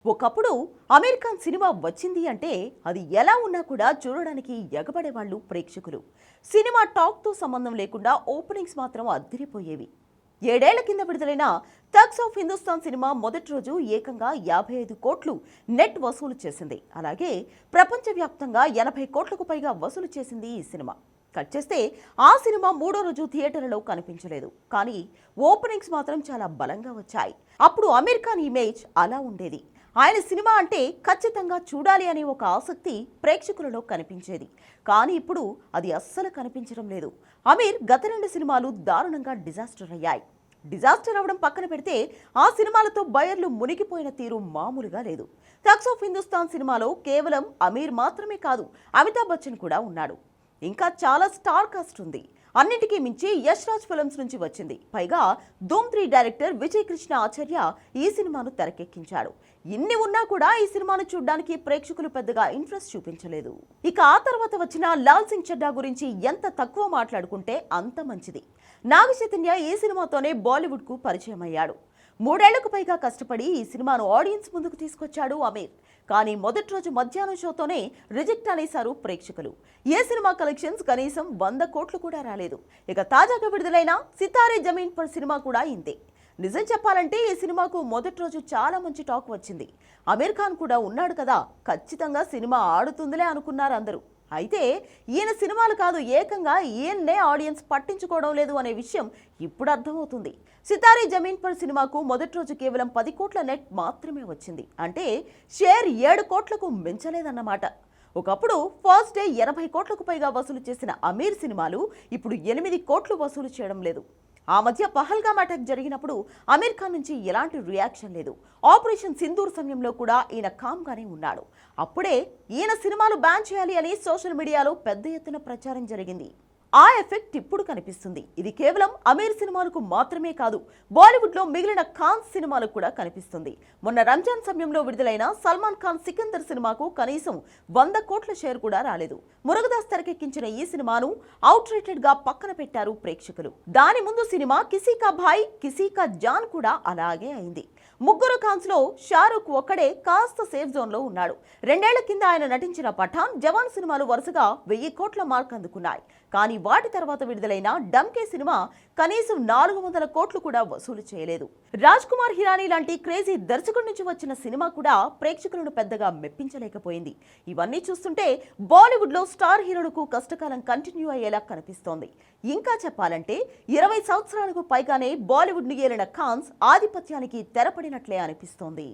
ఒకప్పుడు అమీర్ ఖాన్ సినిమా వచ్చింది అంటే అది ఎలా ఉన్నా కూడా చూడడానికి ఎగబడేవాళ్ళు ప్రేక్షకులు. సినిమా టాక్తో సంబంధం లేకుండా ఓపెనింగ్స్ మాత్రం అదిరిపోయేవి. 7 ఏళ్ల కింద విడుదలైన థగ్స్ ఆఫ్ హిందుస్థాన్ సినిమా మొదటి రోజు ఏకంగా 55 కోట్లు నెట్ వసూలు చేసింది. అలాగే ప్రపంచవ్యాప్తంగా 80 కోట్లకు పైగా వసూలు చేసింది ఈ సినిమా. కట్ చేస్తే ఆ సినిమా మూడో రోజు థియేటర్లలో కనిపించలేదు, కానీ ఓపెనింగ్స్ మాత్రం చాలా బలంగా వచ్చాయి. అప్పుడు అమీర్ ఖాన్ ఇమేజ్ అలా ఉండేది. ఆయన సినిమా అంటే ఖచ్చితంగా చూడాలి అనే ఒక ఆసక్తి ప్రేక్షకులలో కనిపించేది. కానీ ఇప్పుడు అది అస్సలు కనిపించడం లేదు. అమీర్ గత 2 సినిమాలు దారుణంగా డిజాస్టర్ అయ్యాయి. డిజాస్టర్ అవడం పక్కన పెడితే ఆ సినిమాలతో బయర్లు మునిగిపోయిన తీరు మామూలుగా లేదు. థగ్స్ ఆఫ్ హిందుస్థాన్ సినిమాలో కేవలం అమీర్ మాత్రమే కాదు, అమితాబ్ బచ్చన్ కూడా ఉన్నాడు. ఇంకా చాలా స్టార్ కాస్ట్ ఉంది. అన్నింటికీ మించి యష్ రాజ్ ఫిల్మ్స్ నుంచి వచ్చింది. పైగా ధూమ్ 3 డైరెక్టర్ విజయ్ కృష్ణ ఆచార్య ఈ సినిమాను తెరకెక్కించాడు. ఇన్ని ఉన్నా కూడా ఈ సినిమాను చూడడానికి ప్రేక్షకులు పెద్దగా ఇంట్రెస్ట్ చూపించలేదు. ఇక ఆ తర్వాత వచ్చిన లాల్ సింగ్ చెడ్డా గురించి ఎంత తక్కువ మాట్లాడుకుంటే అంత మంచిది. నాగ చైతన్య ఈ సినిమాతోనే బాలీవుడ్ కు పరిచయం అయ్యాడు. 3 ఏళ్లకు పైగా కష్టపడి ఈ సినిమాను ఆడియన్స్ ముందుకు తీసుకొచ్చాడు అమీర్. కానీ మొదటి రోజు మధ్యాహ్నం షోతోనే రిజెక్ట్ అనేశారు ప్రేక్షకులు. ఏ సినిమా కలెక్షన్స్ కనీసం 100 కోట్లు కూడా రాలేదు. ఇక తాజాగా విడుదలైన సితారే జమీన్ పర్ సినిమా కూడా ఇంతే. నిజం చెప్పాలంటే ఈ సినిమాకు మొదటి రోజు చాలా మంచి టాక్ వచ్చింది. అమీర్ ఖాన్ కూడా ఉన్నాడు కదా, ఖచ్చితంగా సినిమా ఆడుతుందిలే అనుకున్నారు అందరూ. అయితే ఈయన సినిమాలు కాదు, ఏకంగా ఈయన్నే ఆడియన్స్ పట్టించుకోవడం లేదు అనే విషయం ఇప్పుడు అర్థమవుతుంది. సితారే జమీన్ పర్ సినిమాకు మొదటి రోజు కేవలం 10 కోట్ల నెట్ మాత్రమే వచ్చింది. అంటే షేర్ 7 కోట్లకు మించలేదన్నమాట. ఒకప్పుడు ఫస్ట్ డే 80 కోట్లకు పైగా వసూలు చేసిన అమీర్ సినిమాలు ఇప్పుడు 8 కోట్లు వసూలు చేయడం లేదు. ఆ మధ్య పహల్గామ్ అటాక్ జరిగినప్పుడు అమీర్ ఖాన్ నుంచి ఎలాంటి రియాక్షన్ లేదు. ఆపరేషన్ సింధూర్ సమయంలో కూడా ఈయన కామ్గానే ఉన్నాడు. అప్పుడే ఈయన సినిమాలు బ్యాన్ చేయాలి అని సోషల్ మీడియాలో పెద్ద ఎత్తున ప్రచారం జరిగింది. ఆ ఎఫెక్ట్ ఇప్పుడు కనిపిస్తుంది. ఇది కేవలం అమీర్ సినిమాలకు మాత్రమే కాదు, బాలీవుడ్లో మిగిలిన ఖాన్ సినిమాలకు కూడా కనిపిస్తుంది. మొన్న రంజాన్ సమయంలో విడుదలైన సల్మాన్ ఖాన్ సికందర్ సినిమాకు కనీసం 100 కోట్ల షేర్ కూడా రాలేదు. మురుగదాస్ తెరకెక్కించిన ఈ సినిమాను అవుట్ రేటెడ్ గా పక్కన పెట్టారు ప్రేక్షకులు. దాని ముందు సినిమా కిసీ కా భాయ్ కిసీ కా జాన్ కూడా అలాగే అయింది. ముగ్గురు ఖాన్స్ లో షారూక్ ఒక్కడే కాస్త సేఫ్ జోన్ లో ఉన్నాడు. 2 ఏళ్ల కింద ఆయన నటించిన పఠాన్, జవాన్ సినిమాలు వరుసగా 1000 కోట్ల మార్క్ అందుకున్నాయి. కానీ వాటి తర్వాత విడుదలైన డమ్కే సినిమా కనీసం 400 కోట్లు కూడా వసూలు చేయలేదు. రాజ్ కుమార్ హిరానీ లాంటి క్రేజీ దర్శకుడి నుంచి వచ్చిన సినిమా కూడా ప్రేక్షకులను పెద్దగా మెప్పించలేకపోయింది. ఇవన్నీ చూస్తుంటే బాలీవుడ్ లో స్టార్ హీరోలకు కష్టకాలం కంటిన్యూ అయ్యేలా కనిపిస్తోంది. ఇంకా చెప్పాలంటే 20 సంవత్సరాలకు పైగానే బాలీవుడ్ ను ఏలిన ఖాన్స్ ఆధిపత్యానికి తెరపడినట్లే అనిపిస్తోంది.